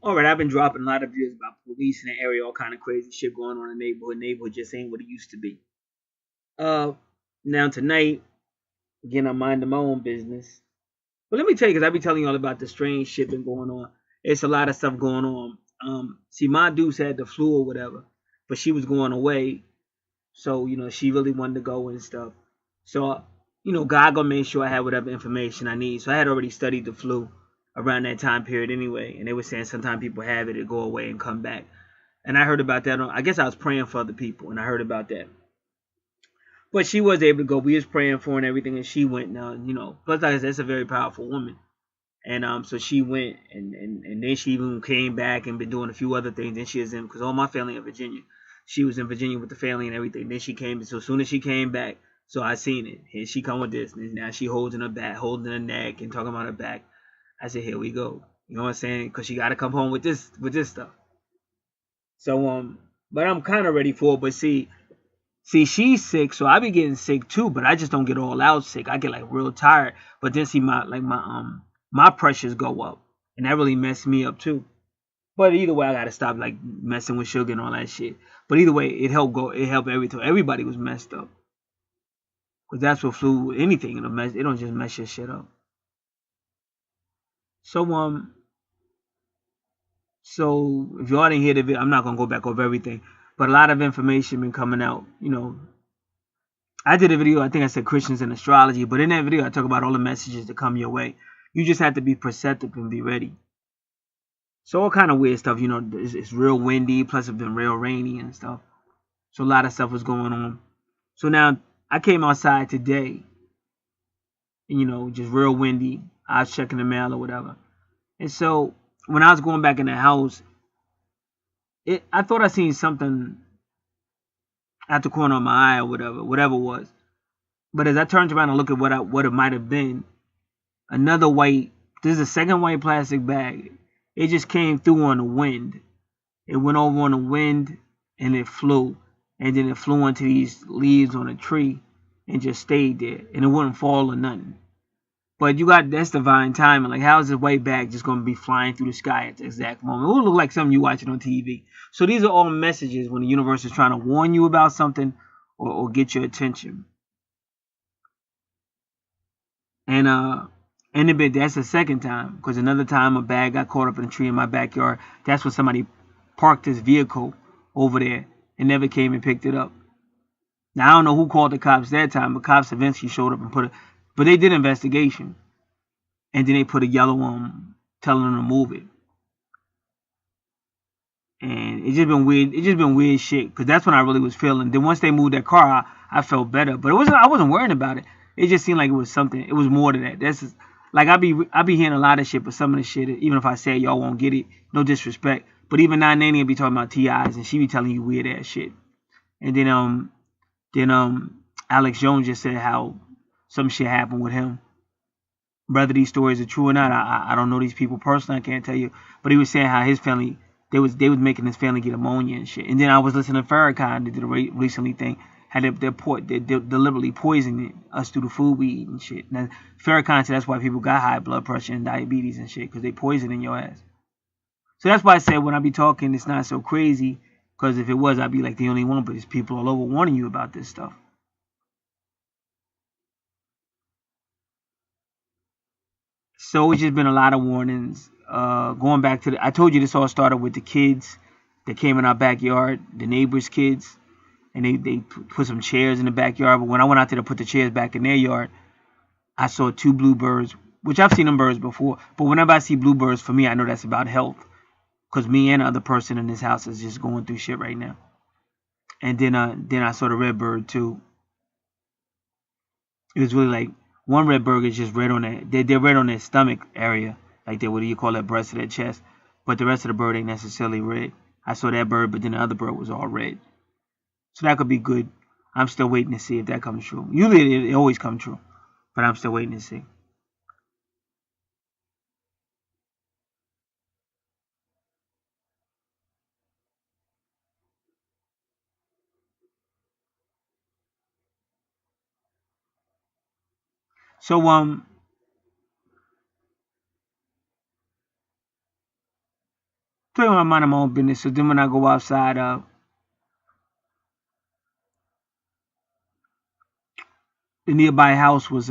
All right, I've been dropping a lot of videos about police in the area, all kind of crazy shit going on in the neighborhood. Neighborhood just ain't what it used to be. Uh, Now tonight, again, I'm minding my own business. But let me tell you, because I be telling you all about the strange shit been going on. It's a lot of stuff going on. See, my deuce had the flu or whatever, but she was going away, so she really wanted to go and stuff. So God gonna make sure I had whatever information I need. So I had already studied the flu around that time period anyway, and they were saying sometimes people have it, it go away and come back. And I heard about that. I guess I was praying for other people, and I heard about that. But she was able to go. We was praying for her and everything, and she went. Now, plus like I said, it's a very powerful woman. And so she went, and then she even came back and been doing a few other things. Then she was in, because all my family in Virginia. She was in Virginia with the family and everything. Then she came. So as soon as she came back, so I seen it. Here she come with this. And now she holding her back, holding her neck, and talking about her back. I said, here we go. You know what I'm saying? Because she got to come home with this stuff. So but I'm kind of ready for it. But see, she's sick, so I be getting sick too. But I just don't get all out sick. I get like real tired. But then see my pressures go up, and that really messed me up too. But either way, I gotta stop like messing with sugar and all that shit. But either way, it helped everything. Everybody was messed up. Cause that's what flu anything it'll mess. It don't just mess your shit up. So so if y'all didn't hear the video, I'm not gonna go back over everything. But a lot of information been coming out. I did a video. I think I said Christians and astrology. But in that video, I talk about all the messages that come your way. You just have to be perceptive and be ready. So all kind of weird stuff. It's real windy. Plus it's been real rainy and stuff. So a lot of stuff was going on. So now I came outside today, and just real windy. I was checking the mail or whatever. And so when I was going back in the house, I thought I seen something at the corner of my eye or whatever it was. But as I turned around and looked at what it might have been, another white. This is a second white plastic bag. It just came through on the wind. It went over on the wind and it flew. And then it flew into these leaves on a tree and just stayed there. And it wouldn't fall or nothing. But that's divine timing. Like, how is this white bag just going to be flying through the sky at the exact moment? It would look like something you watching on TV. So these are all messages when the universe is trying to warn you about something or get your attention. And that's the second time. Because another time a bag got caught up in a tree in my backyard. That's when somebody parked his vehicle over there and never came and picked it up. Now, I don't know who called the cops that time, but cops eventually showed up and but they did investigation. And then they put a yellow on telling them to move it. And it's just been weird. It's just been weird shit. Because that's when I really was feeling. Then once they moved that car, I felt better. But I wasn't worrying about it. It just seemed like it was something. It was more to that. That's just, like I be hearing a lot of shit, but some of the shit, even if I say it, y'all won't get it. No disrespect. But even now, Nanny will be talking about TIs, and she be telling you weird ass shit. And then Alex Jones just said how some shit happened with him. Whether these stories are true or not, I don't know these people personally. I can't tell you. But he was saying how his family, they was making his family get ammonia and shit. And then I was listening to Farrakhan. They did a recently thing. Had they deliberately poisoning us through the food we eat and shit. Now Farrakhan said that's why people got high blood pressure and diabetes and shit, because they poisoning your ass. So that's why I said when I be talking, it's not so crazy. Because if it was, I'd be like the only one. But there's people all over warning you about this stuff. So it's just been a lot of warnings. Going back to I told you this all started with the kids that came in our backyard, the neighbors' kids, and they put some chairs in the backyard. But when I went out there to put the chairs back in their yard, I saw two bluebirds, which I've seen them birds before. But whenever I see bluebirds, for me, I know that's about health, because me and the other person in this house is just going through shit right now. And then I saw the red bird too. It was really like one red bird is just red on they're red on their stomach area, like what do you call that, breast of their chest. But the rest of the bird ain't necessarily red. I saw that bird, but then the other bird was all red. So that could be good. I'm still waiting to see if that comes true. Usually it always comes true, but I'm still waiting to see. So Talking about minding my own business. So then when I go outside, the nearby house was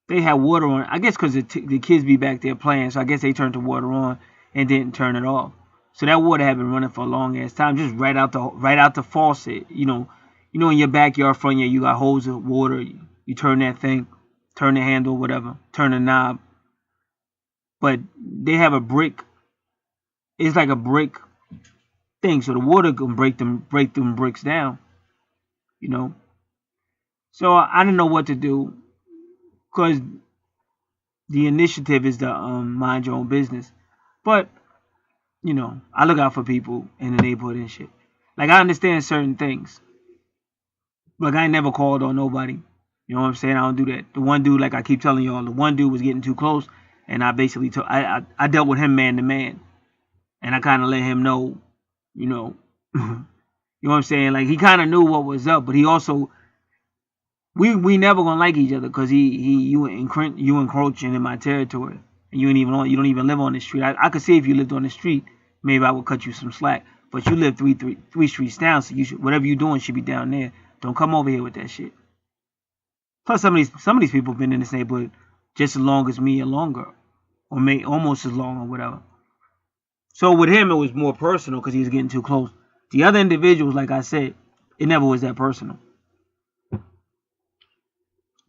they had water on. I guess because the kids be back there playing, so I guess they turned the water on and didn't turn it off. So that water had been running for a long ass time, just right out the faucet. You know, in your backyard front you got holes of water. You turn that thing, turn the handle, whatever, turn the knob. But they have a brick. It's like a brick thing, so the water can break them bricks down. You know. So I didn't know what to do because the initiative is to mind your own business. But I look out for people in the neighborhood and shit. Like I understand certain things. Like I ain't never called on nobody. You know what I'm saying? I don't do that. The one dude, like I keep telling y'all, the one dude was getting too close, and I basically I dealt with him man to man, and I kind of let him know, you know, you know what I'm saying? Like he kind of knew what was up, but he also we never gonna like each other because you encroaching in my territory, and you don't even live on the street. I could see if you lived on the street, maybe I would cut you some slack. But you live three streets down, so you should, whatever you're doing should be down there. Don't come over here with that shit. Plus, some of these people have been in this neighborhood just as long as me or longer, or maybe almost as long or whatever. So with him, it was more personal because he was getting too close. The other individuals, like I said, it never was that personal.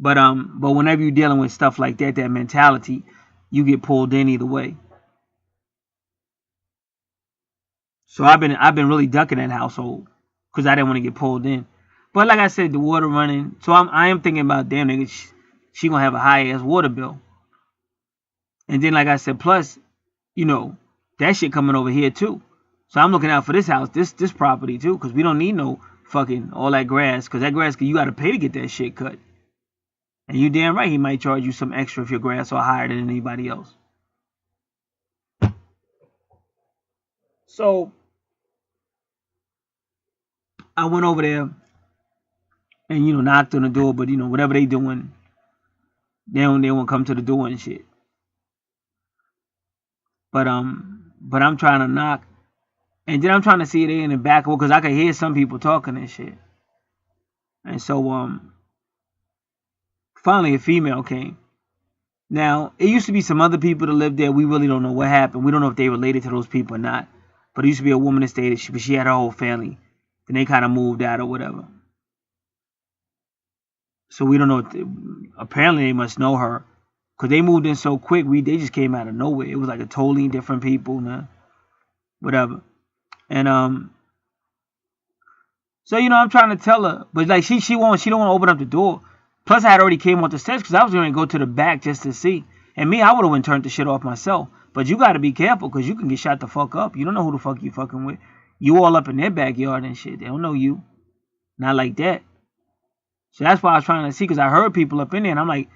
But whenever you're dealing with stuff like that mentality, you get pulled in either way. So I've been really ducking that household because I didn't want to get pulled in. But like I said, the water running. So I am thinking about, damn nigga, she gonna have a high ass water bill. And then like I said, plus, that shit coming over here too. So I'm looking out for this house, this property too, because we don't need no fucking all that grass, because that grass you gotta pay to get that shit cut. And you damn right he might charge you some extra if your grass are higher than anybody else. So I went over there and knocked on the door, but whatever they doing, they won't come to the door and shit. But I'm trying to knock, and then I'm trying to see they in the back because I could hear some people talking and shit. And so finally a female came. Now it used to be some other people that lived there. We really don't know what happened. We don't know if they related to those people or not. But it used to be a woman that stayed. She had her whole family. Then they kind of moved out or whatever. So we don't know. Apparently they must know her, because they moved in so quick. They just came out of nowhere. It was like a totally different people, man. Whatever. And so I'm trying to tell her, but like she don't want to open up the door. Plus I had already came off the steps because I was going to go to the back just to see. And me, I would have went turned the shit off myself. But you got to be careful because you can get shot the fuck up. You don't know who the fuck you fucking with. You all up in their backyard and shit. They don't know you. Not like that. So that's why I was trying to see, because I heard people up in there and I'm like,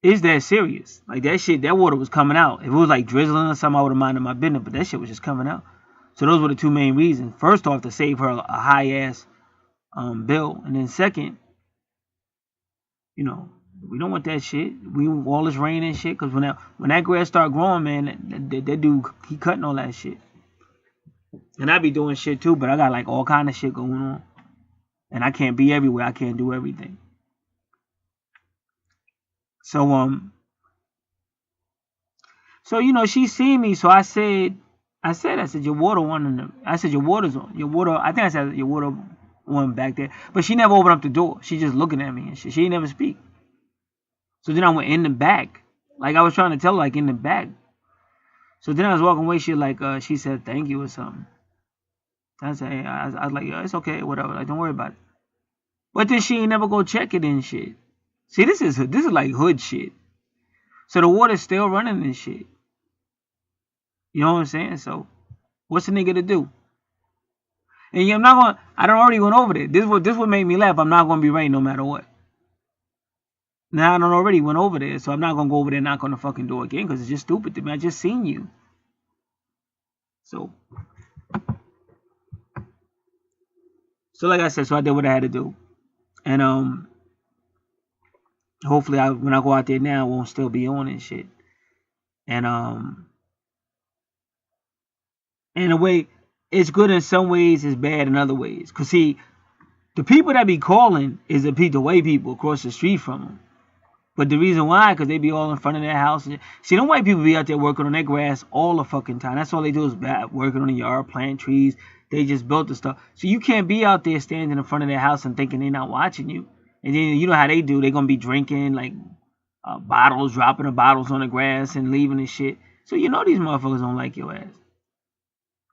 is that serious? Like that shit, that water was coming out. If it was like drizzling or something, I would have minded my business, but that shit was just coming out. So those were the two main reasons. First off, to save her a high ass bill, and then second, we don't want that shit. We want all this rain and shit, because when that grass start growing, man, that dude, he cutting all that shit. And I be doing shit too, but I got like all kind of shit going on. And I can't be everywhere. I can't do everything. So she seen me. So I said, your water on. I said, your water's on. Your water. I think I said your water on back there. But she never opened up the door. She just looking at me and shit. She ain't never speak. So then I went in the back, like I was trying to tell her, like in the back. So then I was walking away. She said thank you or something. I was like, yeah, it's okay, whatever. Like, don't worry about it. But then she ain't never go check it and shit. See, this is like hood shit. So the water's still running and shit. You know what I'm saying? So what's the nigga to do? And I'm not gonna. I done already went over there. This what made me laugh. I'm not gonna be right no matter what. Now I done already went over there, so I'm not gonna go over there and knock on the fucking door again, because it's just stupid to me. I just seen you. So like I said, so I did what I had to do. And hopefully when I go out there now, I won't still be on and shit. And in a way, it's good in some ways, it's bad in other ways. Cause see, the people that be calling is the white people across the street from them. But the reason why, because they be all in front of their house. See, them white people be out there working on their grass all the fucking time. That's all they do is working on the yard, planting trees. They just built the stuff. So you can't be out there standing in front of their house and thinking they're not watching you. And then you know how they do. They're going to be drinking, like, bottles, dropping the bottles on the grass and leaving and shit. So you know these motherfuckers don't like your ass.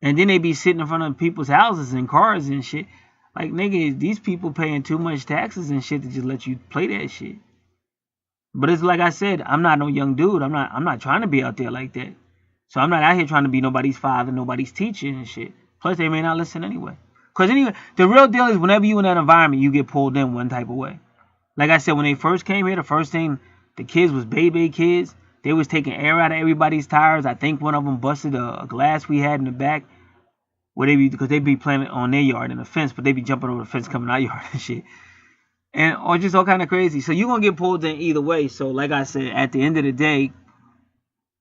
And then they be sitting in front of people's houses and cars and shit. Like, nigga, these people paying too much taxes and shit to just let you play that shit. But it's like I said, I'm not no young dude. I'm not trying to be out there like that. So I'm not out here trying to be nobody's father, nobody's teacher and shit. Plus, they may not listen anyway. Because anyway, the real deal is whenever you in that environment, you get pulled in one type of way. Like I said, when they first came here, the first thing, the kids was baby kids. They was taking air out of everybody's tires. I think one of them busted a glass we had in the back. Because they be playing on their yard in the fence, but they be jumping over the fence coming out yard and shit. And or just all kind of crazy. So you're going to get pulled in either way. So like I said, at the end of the day,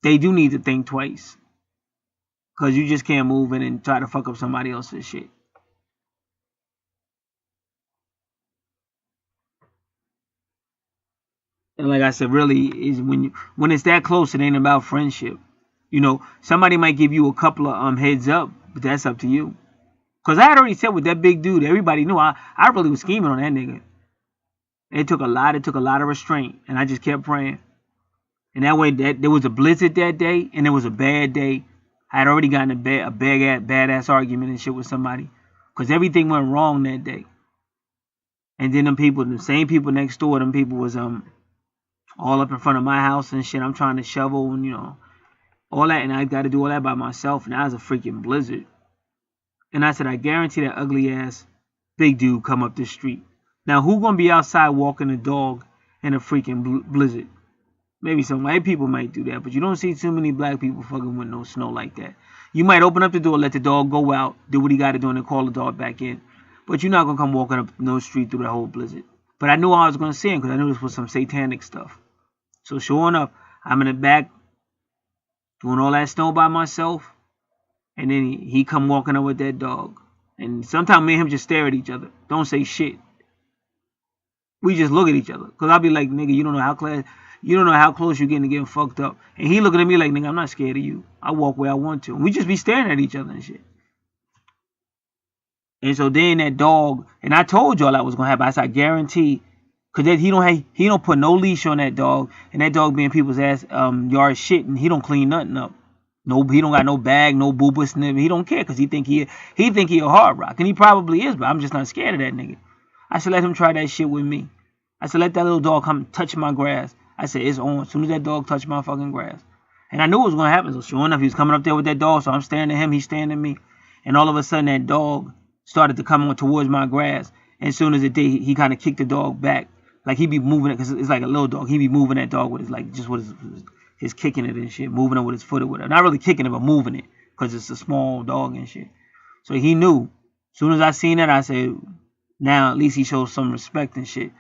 they do need to think twice. Because you just can't move in and try to fuck up somebody else's shit. And like I said, really, is when it's that close, it ain't about friendship. You know, somebody might give you a couple of heads up, but that's up to you. Because I had already said with that big dude, everybody knew I really was scheming on that nigga. It took a lot of restraint, and I just kept praying. And that way, there was a blizzard that day, and it was a bad day. I had already gotten a badass argument and shit with somebody, because everything went wrong that day. And then the same people next door, them people was all up in front of my house and shit. I'm trying to shovel and all that, and I got to do all that by myself. And that was a freaking blizzard. And I said, I guarantee that ugly ass big dude come up the street. Now, who gonna be outside walking a dog in a freaking blizzard? Maybe some white people might do that, but you don't see too many black people fucking with no snow like that. You might open up the door, let the dog go out, do what he got to do, and then call the dog back in. But you're not gonna come walking up no street through the whole blizzard. But I knew I was gonna see him because I knew this was some satanic stuff. So sure enough, I'm in the back doing all that snow by myself, and then he come walking up with that dog. And sometimes me and him just stare at each other, don't say shit. We just look at each other. Because I'll be like, nigga, you don't know how close you're getting fucked up. And he looking at me like, nigga, I'm not scared of you. I walk where I want to. And we just be staring at each other and shit. And so then that dog, and I told y'all that was going to happen. I said, I guarantee. Because he don't put no leash on that dog. And that dog be in people's ass yard shit. And he don't clean nothing up. No, he don't got no bag, no boo-boo sniff. He don't care because he think he a hard rock. And he probably is, but I'm just not scared of that nigga. I said, let him try that shit with me. I said, let that little dog come touch my grass. I said, it's on. As soon as that dog touched my fucking grass. And I knew it was going to happen. So sure enough, he was coming up there with that dog. So I'm staring at him. He's staring at me. And all of a sudden, that dog started to come on towards my grass. And as soon as it did, he kind of kicked the dog back. Like he be moving it because it's like a little dog. He be moving that dog with his kicking it and shit. Moving it with his foot or whatever. Not really kicking it, but moving it. Because it's a small dog and shit. So he knew. As soon as I seen that, I said, now at least he shows some respect and shit.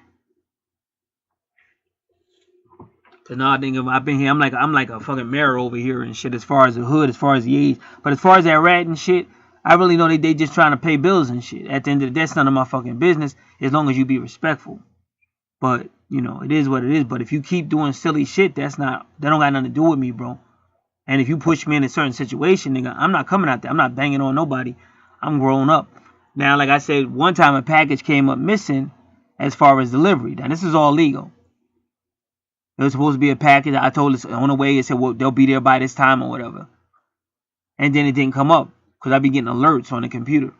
Cause now I think if I've been here, I'm like a fucking mayor over here and shit as far as the hood, as far as the age. But as far as that rat and shit, I really know they just trying to pay bills and shit. At the end of the day, that's none of my fucking business as long as you be respectful. But, it is what it is. But if you keep doing silly shit, that don't got nothing to do with me, bro. And if you push me in a certain situation, nigga, I'm not coming out there. I'm not banging on nobody. I'm grown up. Now, like I said, one time a package came up missing as far as delivery. Now, this is all legal. It was supposed to be a package. I told us on the way, it said, well, they'll be there by this time or whatever. And then it didn't come up because I be getting alerts on the computer.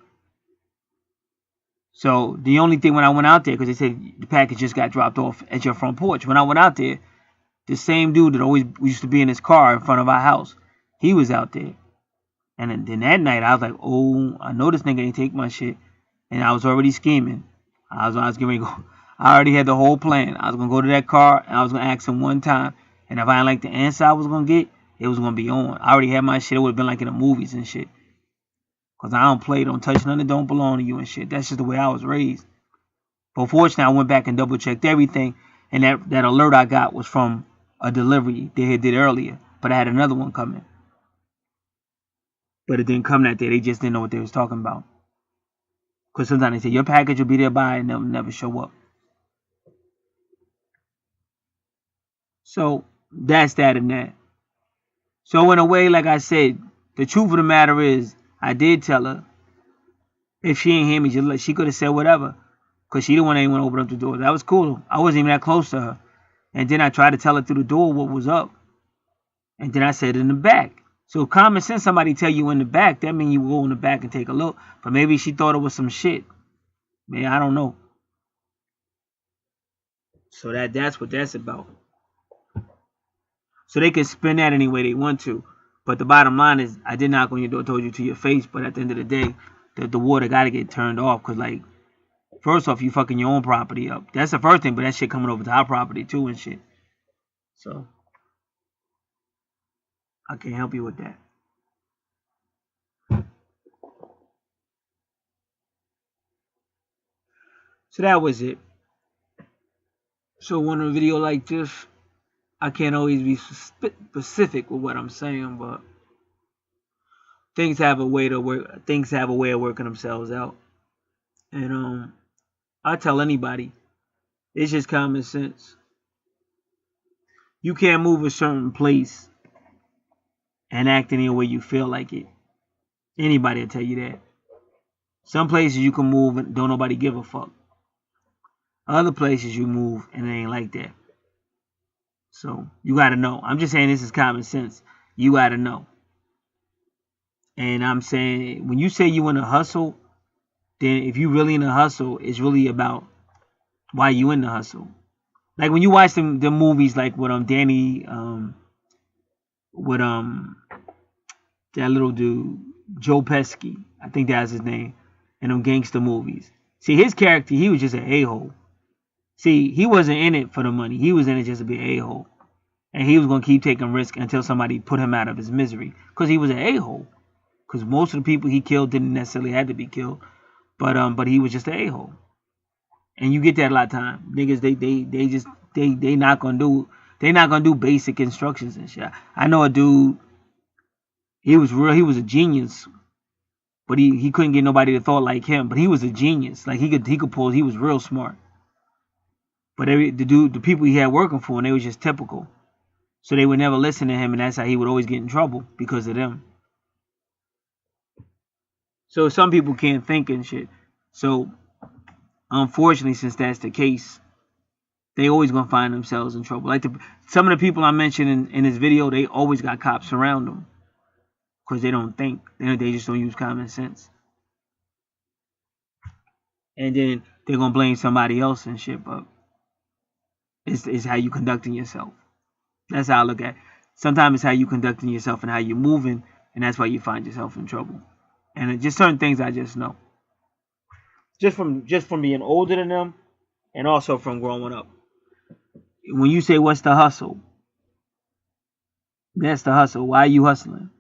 So the only thing when I went out there, because they said the package just got dropped off at your front porch. When I went out there, the same dude that always used to be in his car in front of our house, he was out there. And then that night, I was like, oh, I know this nigga ain't take my shit. And I was already scheming. I was getting ready to go. I already had the whole plan. I was going to go to that car, and I was going to ask him one time. And if I didn't like the answer I was going to get, it was going to be on. I already had my shit. It would have been like in the movies and shit. Because I don't play, don't touch nothing that don't belong to you and shit. That's just the way I was raised. But fortunately, I went back and double-checked everything. And that alert I got was from a delivery they had did earlier. But I had another one coming. But it didn't come that day. They just didn't know what they was talking about. Because sometimes they say, your package will be there by, and they'll never show up. So that's that and that. So in a way, like I said, the truth of the matter is, I did tell her, if she ain't hear me, she could have said whatever. Because she didn't want anyone to open up the door. That was cool. I wasn't even that close to her. And then I tried to tell her through the door what was up. And then I said in the back. So common sense, somebody tell you in the back, that means you go in the back and take a look. But maybe she thought it was some shit. Man, I don't know. So that's what that's about. So they can spin that any way they want to. But the bottom line is, I did knock on your door, told you to your face. But at the end of the day, the water got to get turned off. Because, like, first off, you fucking your own property up. That's the first thing. But that shit coming over to our property, too, and shit. So I can't help you with that. So that was it. So when a video like this, I can't always be specific with what I'm saying, but things have a way to work. Things have a way of working themselves out. And I tell anybody, it's just common sense. You can't move a certain place and act any way you feel like it. Anybody will tell you that. Some places you can move and don't nobody give a fuck. Other places you move and it ain't like that. So you gotta know. I'm just saying this is common sense. You gotta know. And I'm saying when you say you in a hustle, then if you really in a hustle, it's really about why you in the hustle. Like when you watch the movies like with Danny with that little dude, Joe Pesci, I think that's his name, in them gangster movies. See, his character, he was just an a-hole. See, he wasn't in it for the money. He was in it just to be an a-hole. And he was going to keep taking risks until somebody put him out of his misery. Because he was an a-hole. Because most of the people he killed didn't necessarily have to be killed. But he was just an a-hole. And you get that a lot of time. Niggas, they not gonna do basic instructions and shit. I know a dude, he was a genius. But he couldn't get nobody to thought like him. But he was a genius. Like he was real smart. But the people he had working for him, they was just typical. So they would never listen to him, and that's how he would always get in trouble, because of them. So some people can't think and shit. So unfortunately, since that's the case, they always gonna find themselves in trouble. Like some of the people I mentioned in this video, they always got cops around them. Because they don't think. They just don't use common sense. And then they're gonna blame somebody else and shit, but it's how you conducting yourself. That's how I look at it. Sometimes it's how you conducting yourself and how you're moving, and that's why you find yourself in trouble. And it's just certain things I just know. Just from being older than them, and also from growing up. When you say what's the hustle? That's the hustle. Why are you hustling?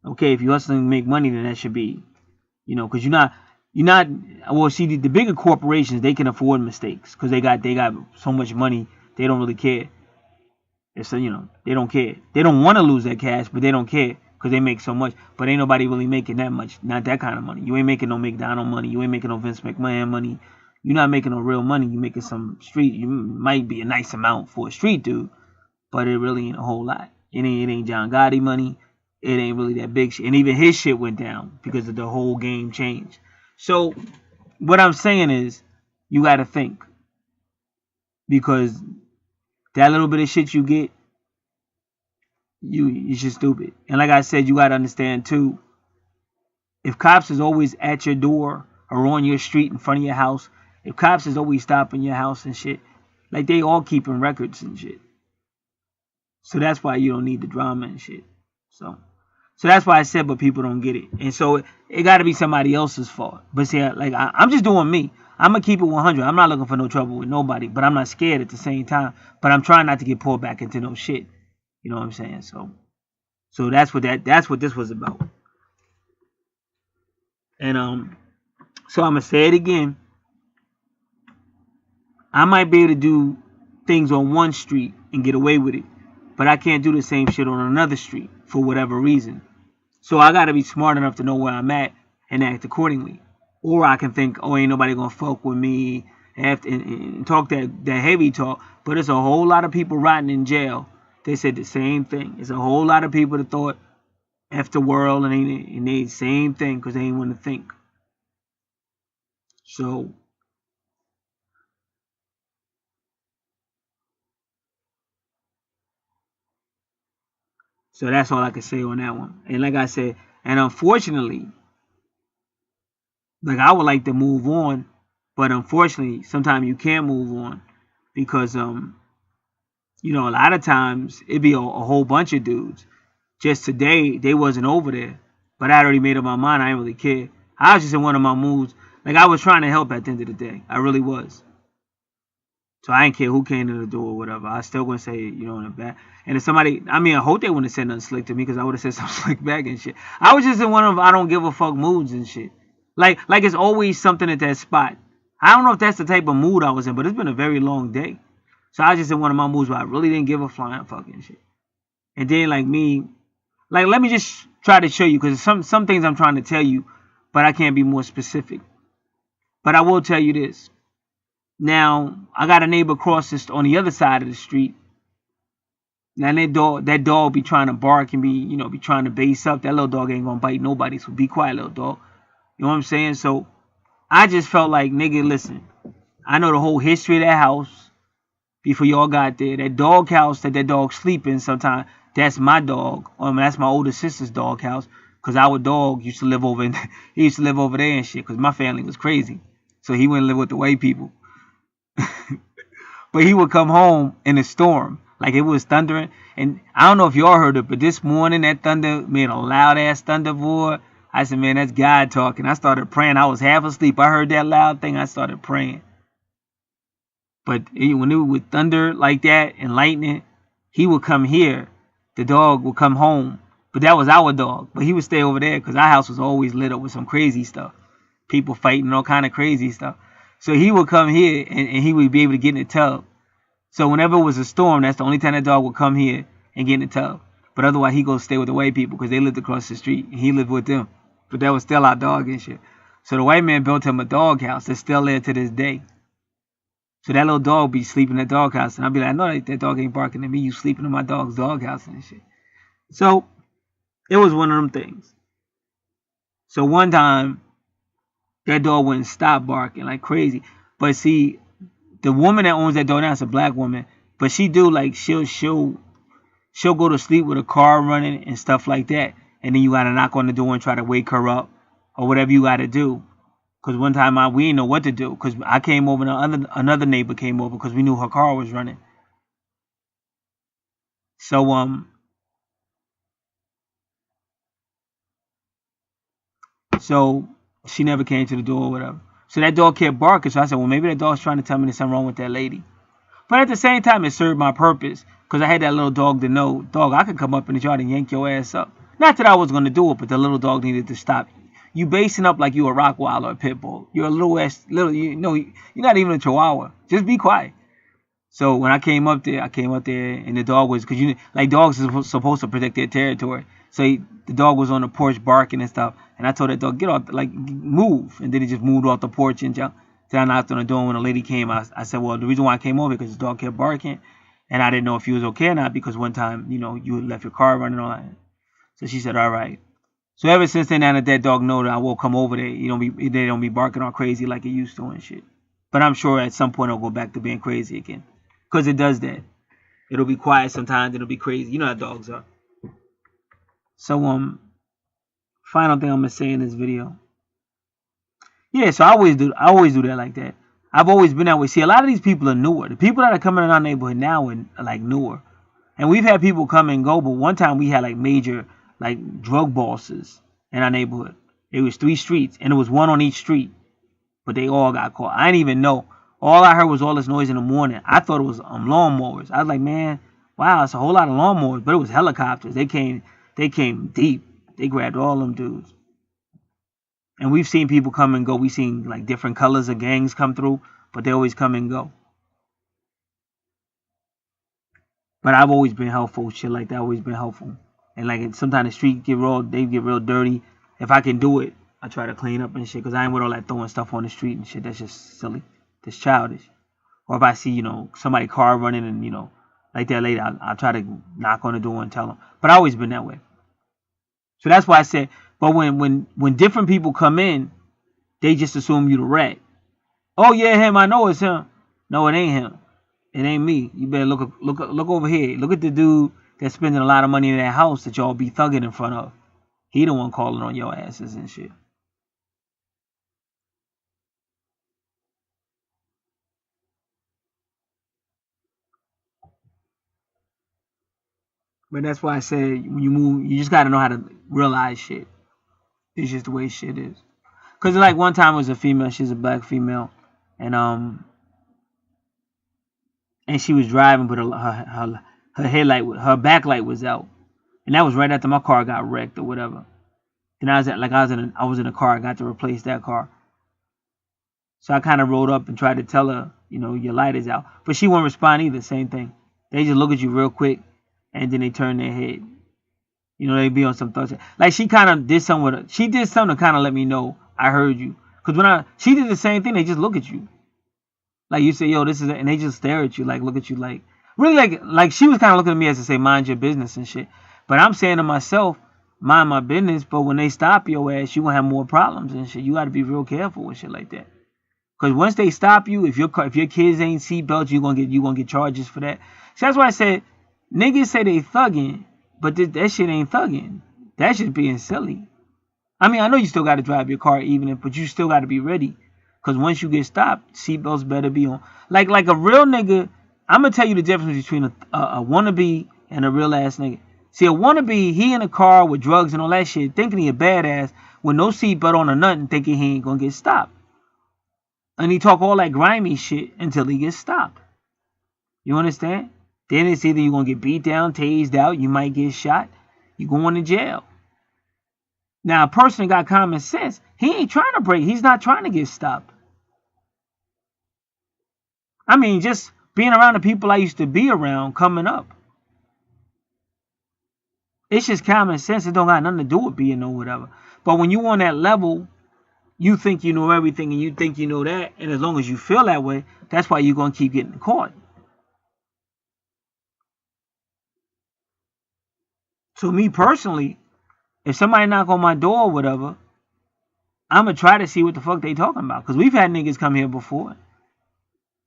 Okay, if you're hustling to make money, then that should be, because you're not. Well, see, the bigger corporations, they can afford mistakes because they got so much money, they don't really care. So they don't care. They don't want to lose that cash, but they don't care because they make so much. But ain't nobody really making that much. Not that kind of money. You ain't making no McDonald money. You ain't making no Vince McMahon money. You're not making no real money. You're making some street. You might be a nice amount for a street dude, but it really ain't a whole lot. It ain't John Gotti money. It ain't really that big shit. And even his shit went down because of the whole game changed. So what I'm saying is, you got to think, because that little bit of shit you get, you're just stupid. And like I said, you got to understand too, if cops is always at your door or on your street in front of your house, if cops is always stopping your house and shit, like they all keeping records and shit. So that's why you don't need the drama and shit. So that's why I said, but people don't get it. And so it got to be somebody else's fault. But see, like I'm just doing me. I'm going to keep it 100. I'm not looking for no trouble with nobody, but I'm not scared at the same time. But I'm trying not to get pulled back into no shit. You know what I'm saying? So that's what this was about. And so I'm going to say it again. I might be able to do things on one street and get away with it, but I can't do the same shit on another street for whatever reason. So I gotta be smart enough to know where I'm at and act accordingly. Or I can think, oh, ain't nobody gonna fuck with me and talk that heavy talk. But there's a whole lot of people rotting in jail. They said the same thing. There's a whole lot of people that thought F the world and they same thing because they ain't want to think. So that's all I can say on that one. And like I said, and unfortunately, like I would like to move on, but unfortunately, sometimes you can't move on because you know, a lot of times it'd be a whole bunch of dudes. Just today, they wasn't over there, but I already made up my mind. I didn't really care. I was just in one of my moods. Like I was trying to help at the end of the day. I really was. So I didn't care who came to the door or whatever. I still gonna say, you know, in the back. And if somebody, I mean, I hope they wouldn't have said nothing slick to me because I would have said something slick back and shit. I was just in one of I don't give a fuck moods and shit. Like it's always something at that spot. I don't know if that's the type of mood I was in, but it's been a very long day. So I was just in one of my moods where I really didn't give a flying fucking shit. And then like me, like let me just try to show you because some things I'm trying to tell you, but I can't be more specific. But I will tell you this. Now, I got a neighbor across this on the other side of the street. Now that dog be trying to bark and be trying to base up. That little dog ain't gonna bite nobody, so be quiet, little dog. You know what I'm saying? So I just felt like, nigga, listen, I know the whole history of that house before y'all got there. That dog house that dog sleep in sometimes, that's my dog. That's my older sister's dog house. Cause our dog used to live over he used to live over there and shit. Cause my family was crazy, so he wouldn't live with the white people. But he would come home in a storm, like it was thundering. And I don't know if y'all heard it, but this morning that thunder made a loud ass thunder boy. I said, man, that's God talking. I started praying. I was half asleep. I heard that loud thing. I started praying. But when it would thunder like that and lightning, he would come here. The dog would come home. But that was our dog. But he would stay over there because our house was always lit up with some crazy stuff. People fighting, all kind of crazy stuff. So he would come here and he would be able to get in the tub. So whenever it was a storm, that's the only time that dog would come here and get in the tub. But otherwise, he goes stay with the white people because they lived across the street and he lived with them. But that was still our dog and shit. So the white man built him a dog house that's still there to this day. So that little dog be sleeping in that dog house. And I'll be like, I know that dog ain't barking at me. You sleeping in my dog's dog house and shit. So it was one of them things. So one time, that dog wouldn't stop barking like crazy. But see, the woman that owns that dog now is a black woman. But she do like she'll go to sleep with a car running and stuff like that. And then you gotta knock on the door and try to wake her up or whatever you gotta do. Cause one time we didn't know what to do. Cause I came over and another neighbor came over because we knew her car was running. So she never came to the door or whatever. So that dog kept barking. So I said, well, maybe that dog's trying to tell me there's something wrong with that lady. But at the same time, it served my purpose because I had that little dog to know, dog, I could come up in the yard and yank your ass up. Not that I was going to do it, but the little dog needed to stop. You basing up like you a Rottweiler or a pit bull. You're a you're not even a Chihuahua. Just be quiet. So when I came up there, and the dog was, because dogs are supposed to protect their territory. So the dog was on the porch barking and stuff. And I told that dog, get off, like, move. And then he just moved off the porch and jumped. Then I knocked on the door. And when the lady came, I said, well, the reason why I came over because the dog kept barking. And I didn't know if he was okay or not because one time, you had left your car running on it. So she said, all right. So ever since then, now that dog know that I will come over there, they don't be barking all crazy like it used to and shit. But I'm sure at some point it'll go back to being crazy again. Because it does that. It'll be quiet sometimes, it'll be crazy. You know how dogs are. So, final thing I'm going to say in this video. Yeah, so I always do that like that. I've always been that way. See, a lot of these people are newer. The people that are coming in our neighborhood now are like newer. And we've had people come and go, but one time we had like major like drug bosses in our neighborhood. It was 3 streets, and it was one on each street. But they all got caught. I didn't even know. All I heard was all this noise in the morning. I thought it was lawnmowers. I was like, man, wow, it's a whole lot of lawnmowers. But it was helicopters. They came deep. They grabbed all them dudes. And we've seen people come and go. We've seen like different colors of gangs come through, but they always come and go. But I've always been helpful. Shit like that, always been helpful. And like sometimes the street they get real dirty. If I can do it, I try to clean up and shit. Cause I ain't with all that throwing stuff on the street and shit. That's just silly. That's childish. Or if I see, somebody car running and, like that lady, I'll try to knock on the door and tell them. But I always been that way. So that's why I said, but when different people come in, they just assume you the rat. Oh yeah, him. I know it's him. No, it ain't him. It ain't me. You better look over here. Look at the dude that's spending a lot of money in that house that y'all be thugging in front of. He the one calling on your asses and shit. But that's why I said when you move, you just gotta know how to realize shit. It's just the way shit is. Cause like one time it was a female, she's a black female, and she was driving, but her headlight, her backlight was out, and that was right after my car got wrecked or whatever. And I was in a car, I got to replace that car. So I kind of rolled up and tried to tell her, your light is out, but she won't respond either. Same thing. They just look at you real quick, and then they turn their head. They be on some thoughts. Like she kind of did something with her. She did something to kind of let me know I heard you. Cause she did the same thing. They just look at you. Like you say, yo, this is it. And they just stare at you, like look at you, like really like she was kind of looking at me as to say, mind your business and shit. But I'm saying to myself, mind my business. But when they stop your ass, you gonna have more problems and shit. You got to be real careful with shit like that. Cause once they stop you, if your kids ain't seatbelts, you gonna get charges for that. So that's why I said, niggas say they thugging, but that shit ain't thugging. That shit being silly. I mean, I know you still got to drive your car but you still got to be ready. Because once you get stopped, seatbelts better be on. Like a real nigga, I'm going to tell you the difference between a wannabe and a real ass nigga. See, a wannabe, he in a car with drugs and all that shit, thinking he a badass, with no seatbelt on or nothing, thinking he ain't going to get stopped. And he talk all that grimy shit until he gets stopped. You understand? Then it's either you're going to get beat down, tased out, you might get shot, you going to jail. Now, a person that got common sense, he ain't trying to break. He's not trying to get stopped. I mean, just being around the people I used to be around coming up. It's just common sense. It don't got nothing to do with being or whatever. But when you on that level, you think you know everything and you think you know that. And as long as you feel that way, that's why you're going to keep getting caught. So me personally, if somebody knock on my door or whatever, I'm going to try to see what the fuck they talking about. Because we've had niggas come here before.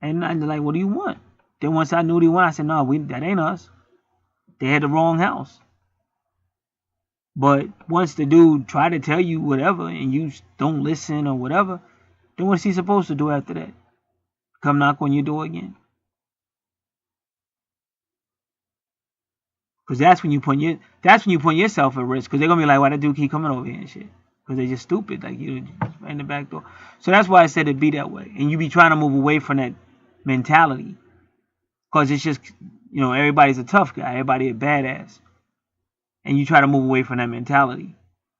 And they're like, what do you want? Then once I knew what he wanted, I said, no, that ain't us. They had the wrong house. But once the dude try to tell you whatever and you don't listen or whatever, then what's he supposed to do after that? Come knock on your door again? Because that's when you put yourself at risk. Because they're gonna be like, why that dude keep coming over here and shit? Because they're just stupid, like you in the back door. So that's why I said it'd be that way, and you be trying to move away from that mentality. Because it's just, everybody's a tough guy, everybody a badass, and you try to move away from that mentality.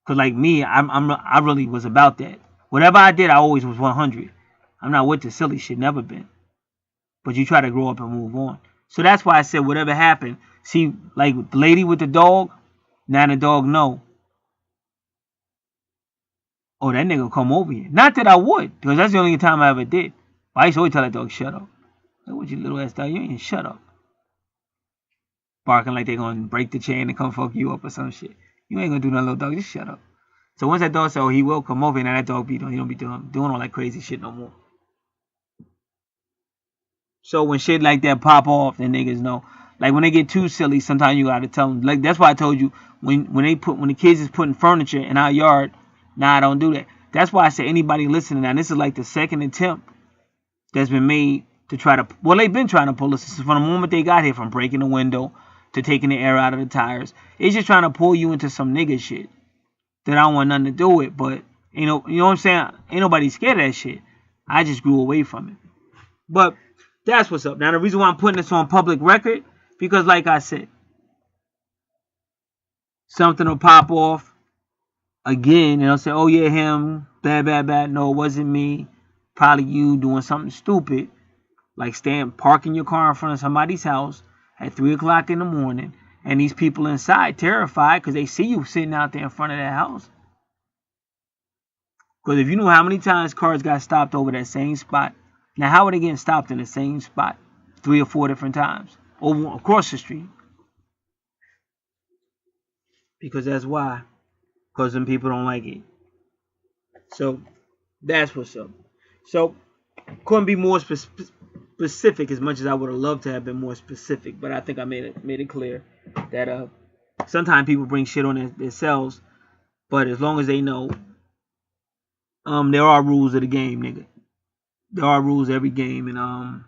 Because like me, I really was about that. Whatever I did, I always was 100. I'm not with the silly shit, never been. But you try to grow up and move on. So that's why I said whatever happened. See, like the lady with the dog, now the dog know. Oh, that nigga come over here. Not that I would, because that's the only time I ever did. I used to always tell that dog, shut up. Like, what you little ass dog? You ain't shut up. Barking like they gonna break the chain and come fuck you up or some shit. You ain't gonna do nothing, little dog. Just shut up. So once that dog said, oh, he will come over, and now that dog he don't be doing all that crazy shit no more. So when shit like that pop off, then niggas know. Like when they get too silly, sometimes you gotta tell them. Like that's why I told you when the kids is putting furniture in our yard, nah, I don't do that. That's why I say anybody listening now, this is like the second attempt that's been made to try to. Well, they've been trying to pull us from the moment they got here, from breaking the window to taking the air out of the tires. It's just trying to pull you into some nigga shit that I don't want nothing to do with. But you know what I'm saying? Ain't nobody scared of that shit. I just grew away from it. But that's what's up. Now the reason why I'm putting this on public record, because like I said, something will pop off again and they'll say, oh yeah, him, bad. No, it wasn't me. Probably you doing something stupid, like parking your car in front of somebody's house at 3 o'clock in the morning And these people inside terrified because they see you sitting out there in front of that house. Because if you know how many times cars got stopped over that same spot, now how are they getting stopped in the same spot 3 or 4 different times over across the street? Because that's why. Because them people don't like it. So that's what's up. So couldn't be more specific as much as I would have loved to have been more specific, but I think I made it clear that sometimes people bring shit on themselves, but as long as they know, there are rules of the game, nigga. There are rules to every game, and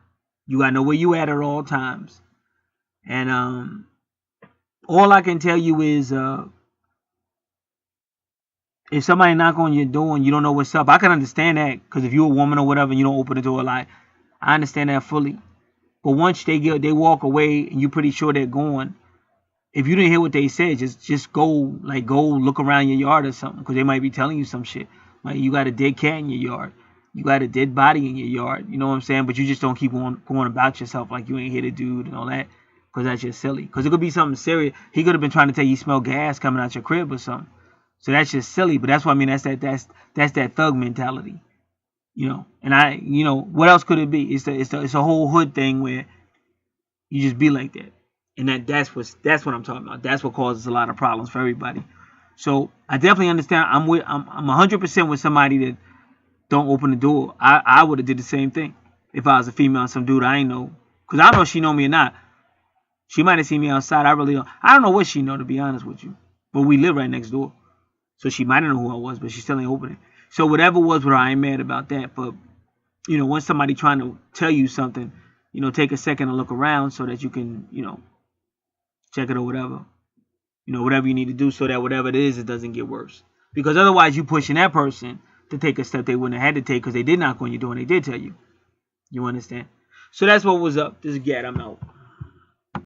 you gotta know where you at all times. And all I can tell you is if somebody knock on your door and you don't know what's up, I can understand that, because if you're a woman or whatever and you don't open the door, like, I understand that fully. But once they walk away and you're pretty sure they're gone, if you didn't hear what they said, just go look around your yard or something, because they might be telling you some shit. Like, you got a dead cat in your yard, you got a dead body in your yard, you know what I'm saying? But you just don't keep going about yourself like you ain't hit a dude and all that, because that's just silly. Because it could be something serious. He could have been trying to tell you smell gas coming out your crib or something. So that's just silly. But that's what I mean. That's that thug mentality, you know. And what else could it be? It's a whole hood thing where you just be like that, and that's what I'm talking about. That's what causes a lot of problems for everybody. So I definitely understand. I'm 100% with somebody that don't open the door. I would have did the same thing if I was a female and some dude I ain't know, because I don't know if she know me or not. She might have seen me outside. I don't know what she know, to be honest with you. But we live right next door. So she might have known who I was, but she still ain't opening. So whatever was with her, I ain't mad about that. But, once somebody trying to tell you something, take a second and look around so that you can, check it or whatever. Whatever you need to do so that whatever it is, it doesn't get worse. Because otherwise you pushing that person to take a step they wouldn't have had to take because they did knock on your door and they did tell you. You understand? So that's what was up. This is Gad. I'm out.